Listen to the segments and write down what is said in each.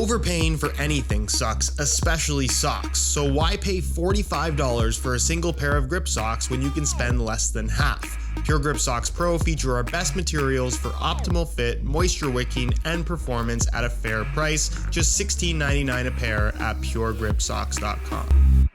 Overpaying for anything sucks, especially socks, so why pay $45 for a single pair of grip socks when you can spend less than half? Pure Grip Socks Pro feature our best materials for optimal fit, moisture wicking, and performance at a fair price, just $16.99 a pair at puregripsocks.com.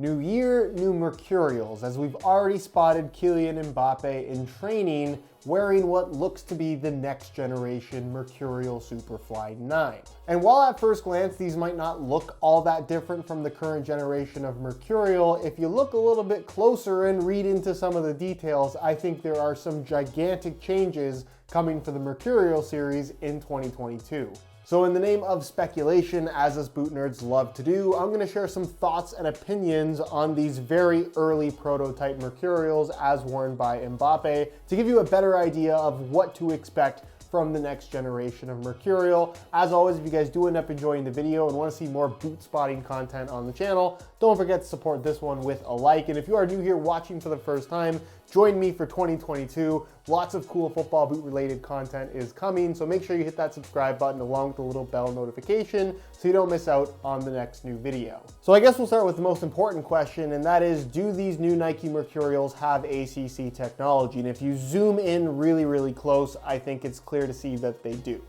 New year, new Mercurials, as we've already spotted Kylian Mbappé in training wearing what looks to be the next generation Mercurial Superfly 9. And while at first glance these might not look all that different from the current generation of Mercurial, if you look a little bit closer and read into some of the details, I think there are some gigantic changes coming for the Mercurial series in 2022. So in the name of speculation, as us boot nerds love to do, I'm going to share some thoughts and opinions on these very early prototype Mercurials as worn by Mbappé to give you a better idea of what to expect from the next generation of Mercurial. As always, if you guys do end up enjoying the video and want to see more boot spotting content on the channel, don't forget to support this one with a like. And if you are new here watching for the first time, join me for 2022. Lots of cool football boot related content is coming, so make sure you hit that subscribe button along with the little bell notification so you don't miss out on the next new video. So I guess we'll start with the most important question, and that is, do these new Nike Mercurials have ACC technology? And if you zoom in really close, I think it's clear to see that they do.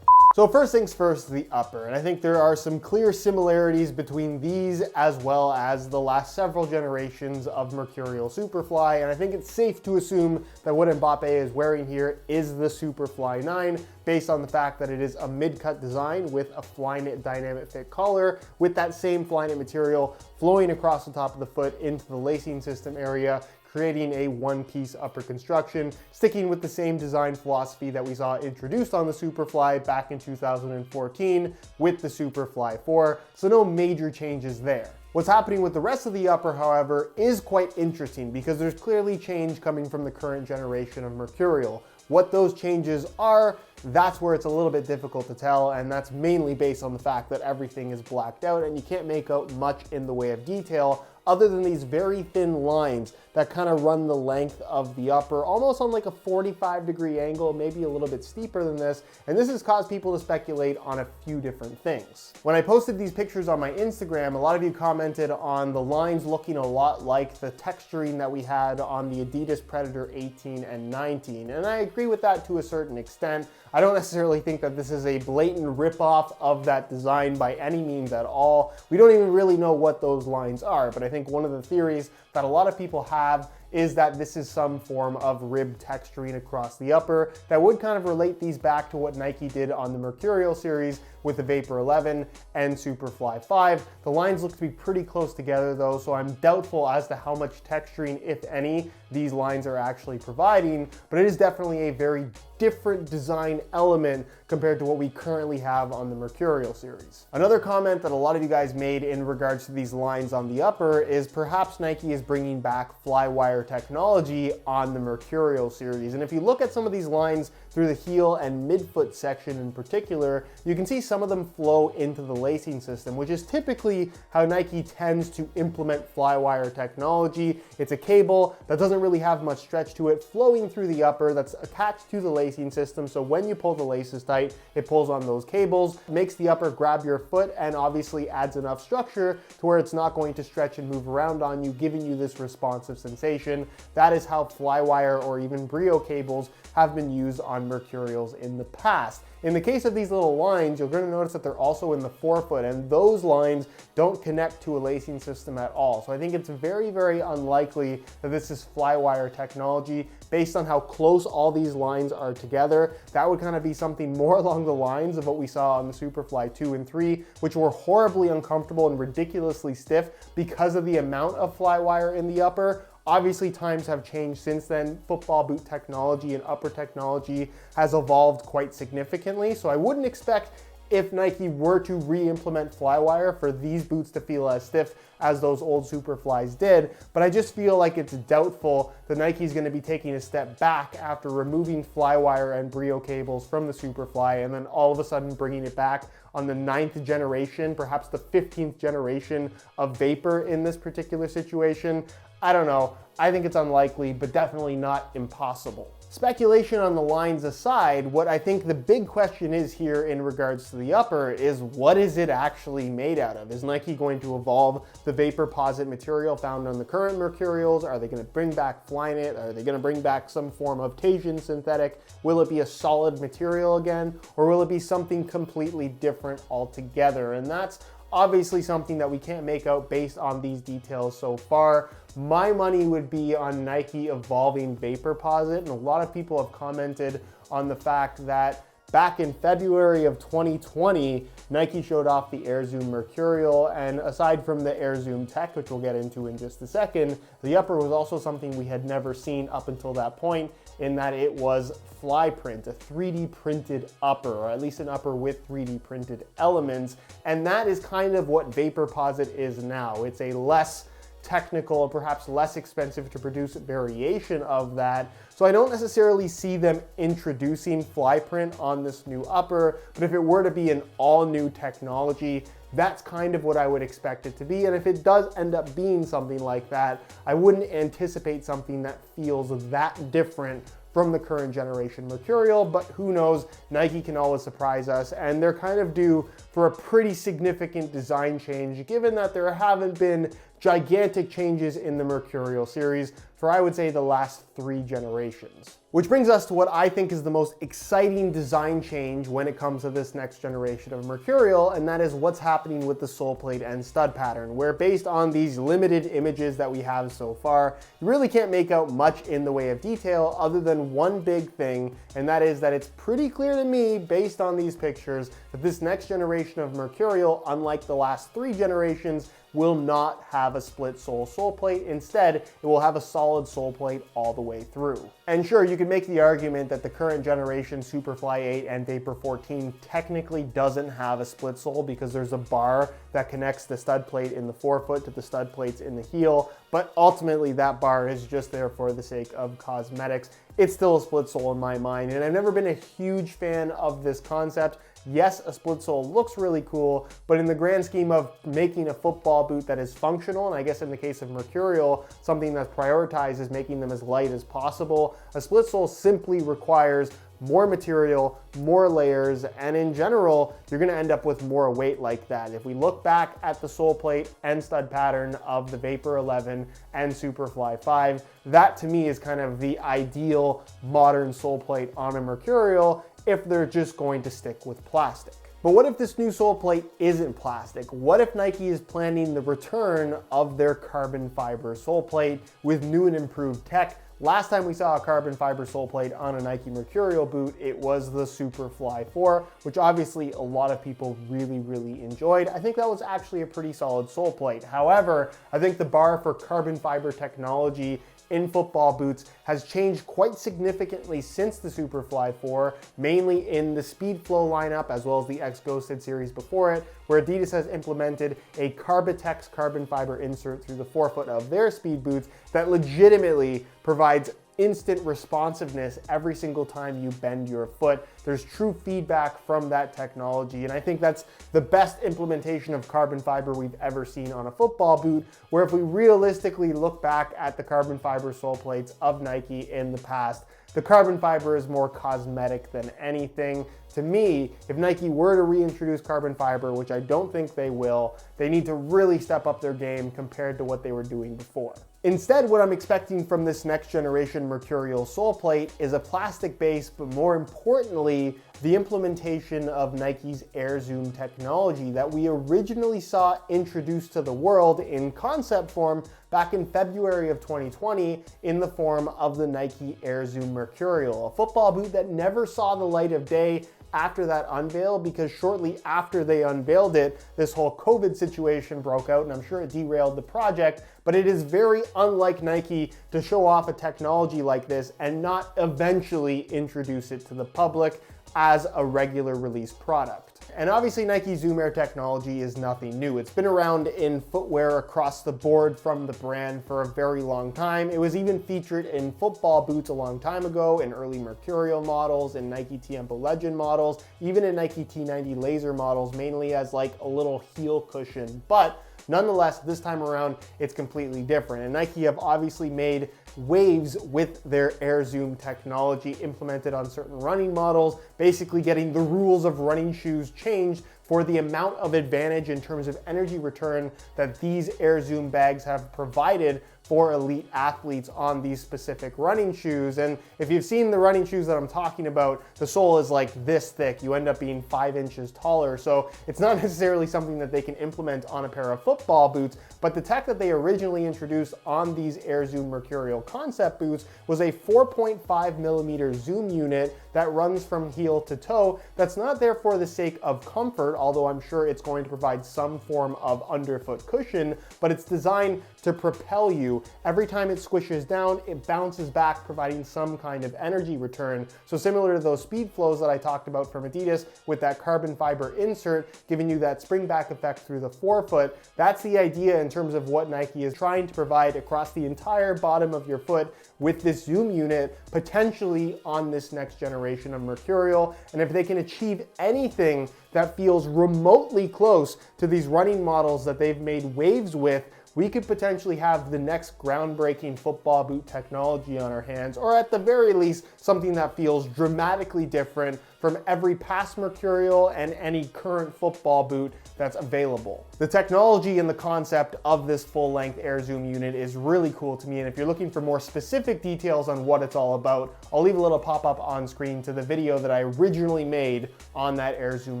So first things first, the upper, and I think there are some clear similarities between these as well as the last several generations of Mercurial Superfly, and I think it's safe to assume that what Mbappé is wearing here is the Superfly 9, based on the fact that it is a mid-cut design with a Flyknit dynamic fit collar, with that same Flyknit material flowing across the top of the foot into the lacing system area, creating a one-piece upper construction, sticking with the same design philosophy that we saw introduced on the Superfly back in 2014 with the Superfly 4, so no major changes there. What's happening with the rest of the upper, however, is quite interesting because there's clearly change coming from the current generation of Mercurial. What those changes are, that's where it's a little bit difficult to tell, and that's mainly based on the fact that everything is blacked out and you can't make out much in the way of detail other than these very thin lines that kind of run the length of the upper, almost on like a 45-degree angle, maybe a little bit steeper than this, and this has caused people to speculate on a few different things. When I posted these pictures on my Instagram, a lot of you commented on the lines looking a lot like the texturing that we had on the Adidas Predator 18 and 19, and I agree with that to a certain extent. I don't necessarily think that this is a blatant ripoff of that design by any means at all. We don't even really know what those lines are, but I think one of the theories that a lot of people have is that this is some form of rib texturing across the upper that would kind of relate these back to what Nike did on the Mercurial series with the Vapor 11 and Superfly 5. The lines look to be pretty close together though, so I'm doubtful as to how much texturing, if any, these lines are actually providing, but it is definitely a very different design element compared to what we currently have on the Mercurial series. Another comment that a lot of you guys made in regards to these lines on the upper is perhaps Nike is bringing back Flywire technology on the Mercurial series. And if you look at some of these lines through the heel and midfoot section in particular, you can see some of them flow into the lacing system, which is typically how Nike tends to implement Flywire technology. It's a cable that doesn't really have much stretch to it, flowing through the upper that's attached to the lacing system, so when you pull the laces tight, it pulls on those cables, makes the upper grab your foot, and obviously adds enough structure to where it's not going to stretch and move around on you, giving you this responsive sensation. That is how Flywire or even Brio cables have been used on Mercurials in the past. In the case of these little lines, you're going to notice that they're also in the forefoot, and those lines don't connect to a lacing system at all. So I think it's very unlikely that this is Flywire technology. Based on how close all these lines are together, that would kind of be something more along the lines of what we saw on the Superfly 2 and 3, which were horribly uncomfortable and ridiculously stiff because of the amount of Flywire in the upper. Obviously, times have changed since then. Football boot technology and upper technology has evolved quite significantly, so I wouldn't expect, if Nike were to re-implement Flywire, for these boots to feel as stiff as those old Superflies did, but I just feel like it's doubtful that Nike's going to be taking a step back after removing Flywire and Brio cables from the Superfly and then all of a sudden bringing it back on the 9th generation, perhaps the 15th generation of Vapor in this particular situation. I don't know. I think it's unlikely, but definitely not impossible. Speculation on the lines aside, what I think the big question is here in regards to the upper is, what is it actually made out of? Is Nike going to evolve the Vaporposit material found on the current Mercurials? Are they going to bring back Flyknit? Are they going to bring back some form of Tasian synthetic? Will it be a solid material again? Or will it be something completely different altogether? And that's obviously something that we can't make out based on these details so far. My money would be on Nike evolving Vaporposit, and a lot of people have commented on the fact that back in February of 2020, Nike showed off the Air Zoom Mercurial, and aside from the Air Zoom tech, which we'll get into in just a second, the upper was also something we had never seen up until that point, in that it was fly print, a 3D printed upper, or at least an upper with 3D printed elements, and that is kind of what Vaporposit is now. It's a less technical and perhaps less expensive to produce variation of that. So I don't necessarily see them introducing fly print on this new upper, but if it were to be an all new technology, that's kind of what I would expect it to be. And if it does end up being something like that, I wouldn't anticipate something that feels that different from the current generation Mercurial, but who knows, Nike can always surprise us, and they're kind of due for a pretty significant design change, given that there haven't been gigantic changes in the Mercurial series for, I would say, the last 3 generations. Which brings us to what I think is the most exciting design change when it comes to this next generation of Mercurial, and that is what's happening with the sole plate and stud pattern, where based on these limited images that we have so far, you really can't make out much in the way of detail other than one big thing, and that is that it's pretty clear to me, based on these pictures, that this next generation of Mercurial, unlike the last 3 generations, will not have a split sole plate. Instead, it will have a solid sole plate all the way through. And sure, you could make the argument that the current generation Superfly 8 and Vapor 14 technically doesn't have a split sole because there's a bar that connects the stud plate in the forefoot to the stud plates in the heel, but ultimately that bar is just there for the sake of cosmetics. It's still a split sole in my mind, and I've never been a huge fan of this concept. Yes, a split sole looks really cool, but in the grand scheme of making a football boot that is functional, and I guess in the case of Mercurial, something that's prioritized is making them as light as possible, a split sole simply requires more material, more layers, and in general, you're gonna end up with more weight like that. If we look back at the sole plate and stud pattern of the Vapor 11 and Superfly 5, that to me is kind of the ideal modern sole plate on a Mercurial if they're just going to stick with plastic. But what if this new sole plate isn't plastic? What if Nike is planning the return of their carbon fiber sole plate with new and improved tech? Last time we saw a carbon fiber sole plate on a Nike Mercurial boot, it was the Superfly 4, which obviously a lot of people really enjoyed. I think that was actually a pretty solid sole plate. However, I think the bar for carbon fiber technology in football boots has changed quite significantly since the Superfly 4, mainly in the Speedflow lineup as well as the X Ghosted series before it, where Adidas has implemented a Carbitex carbon fiber insert through the forefoot of their speed boots that legitimately provides instant responsiveness every single time you bend your foot. There's true feedback from that technology, and I think that's the best implementation of carbon fiber we've ever seen on a football boot, where if we realistically look back at the carbon fiber sole plates of Nike in the past, the carbon fiber is more cosmetic than anything. To me, if Nike were to reintroduce carbon fiber, which I don't think they will, they need to really step up their game compared to what they were doing before. Instead, what I'm expecting from this next generation Mercurial sole plate is a plastic base, but more importantly, the implementation of Nike's Air Zoom technology that we originally saw introduced to the world in concept form back in February of 2020 in the form of the Nike Air Zoom Mercurial, a football boot that never saw the light of day after that unveil, because shortly after they unveiled it, this whole COVID situation broke out, and I'm sure it derailed the project, but it is very unlike Nike to show off a technology like this and not eventually introduce it to the public as a regular release product. And obviously Nike Zoom Air technology is nothing new. It's been around in footwear across the board from the brand for a very long time. It was even featured in football boots a long time ago, in early Mercurial models, in Nike Tiempo Legend models, even in Nike T90 laser models, mainly as like a little heel cushion. But Nonetheless, this time around, it's completely different. And Nike have obviously made waves with their Air Zoom technology implemented on certain running models, basically getting the rules of running shoes changed for the amount of advantage in terms of energy return that these Air Zoom bags have provided for elite athletes on these specific running shoes. And if you've seen the running shoes that I'm talking about, the sole is like this thick. You end up being 5 inches taller. So it's not necessarily something that they can implement on a pair of football boots, but the tech that they originally introduced on these Air Zoom Mercurial concept boots was a 4.5 millimeter zoom unit that runs from heel to toe. That's not there for the sake of comfort, although I'm sure it's going to provide some form of underfoot cushion, but it's designed to propel you. Every time it squishes down, it bounces back, providing some kind of energy return. So similar to those speed flows that I talked about from Adidas with that carbon fiber insert, giving you that spring back effect through the forefoot, that's the idea in terms of what Nike is trying to provide across the entire bottom of your foot with this zoom unit, potentially on this next generation of Mercurial. And if they can achieve anything that feels remotely close to these running models that they've made waves with, we could potentially have the next groundbreaking football boot technology on our hands, or at the very least, something that feels dramatically different from every past Mercurial and any current football boot that's available. The technology and the concept of this full-length Air Zoom unit is really cool to me, and if you're looking for more specific details on what it's all about, I'll leave a little pop-up on screen to the video that I originally made on that Air Zoom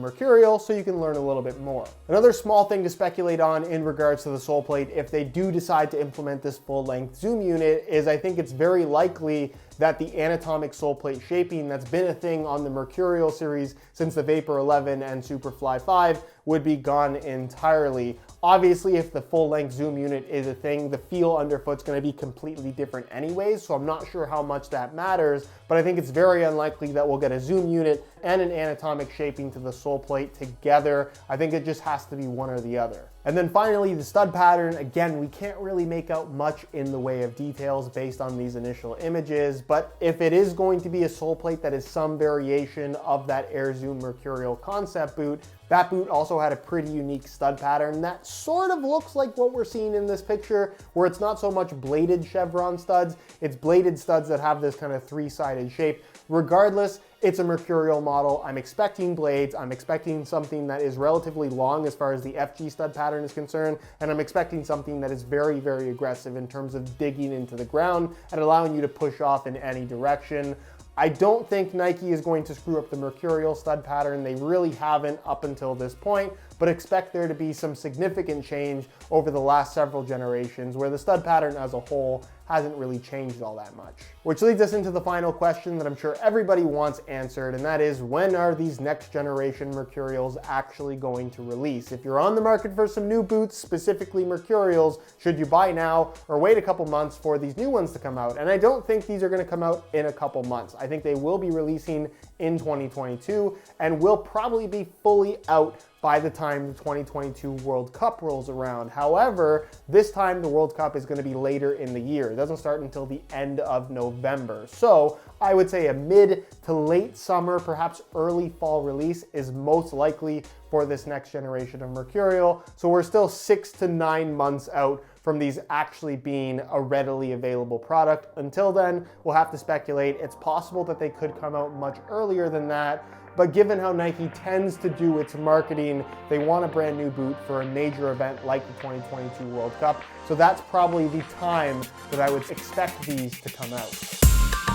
Mercurial so you can learn a little bit more. Another small thing to speculate on in regards to the sole plate, if they do decide to implement this full-length zoom unit, is I think it's very likely that the anatomic sole plate shaping that's been a thing on the Mercurial series since the Vapor 11 and Superfly 5 would be gone entirely. Obviously, if the full-length zoom unit is a thing, the feel underfoot's going to be completely different anyways, so I'm not sure how much that matters, but I think it's very unlikely that we'll get a zoom unit and an anatomic shaping to the sole plate together. I think it just has to be one or the other. And then finally, the stud pattern. Again, we can't really make out much in the way of details based on these initial images, but if it is going to be a sole plate that is some variation of that Air Zoom Mercurial concept boot, that boot also had a pretty unique stud pattern that sort of looks like what we're seeing in this picture, where it's not so much bladed chevron studs, it's bladed studs that have this kind of three-sided shape. Regardless, it's a Mercurial model. I'm expecting blades. I'm expecting something that is relatively long as far as the FG stud pattern is concerned, and I'm expecting something that is very, very aggressive in terms of digging into the ground and allowing you to push off in any direction. I don't think Nike is going to screw up the Mercurial stud pattern. They really haven't up until this point, but expect there to be some significant change over the last several generations where the stud pattern as a whole hasn't really changed all that much. Which leads us into the final question that I'm sure everybody wants answered, and that is, when are these next generation Mercurials actually going to release? If you're on the market for some new boots, specifically Mercurials, should you buy now or wait a couple months for these new ones to come out? And I don't think these are gonna come out in a couple months. I think they will be releasing in 2022 and will probably be fully out by the time the 2022 World Cup rolls around. However, this time the World Cup is going to be later in the year. It doesn't start until the end of November. So I would say a mid to late summer, perhaps early fall release is most likely for this next generation of Mercurial. So we're still 6 to 9 months out from these actually being a readily available product. Until then, we'll have to speculate. It's possible that they could come out much earlier than that, but given how Nike tends to do its marketing, they want a brand new boot for a major event like the 2022 World Cup. So that's probably the time that I would expect these to come out.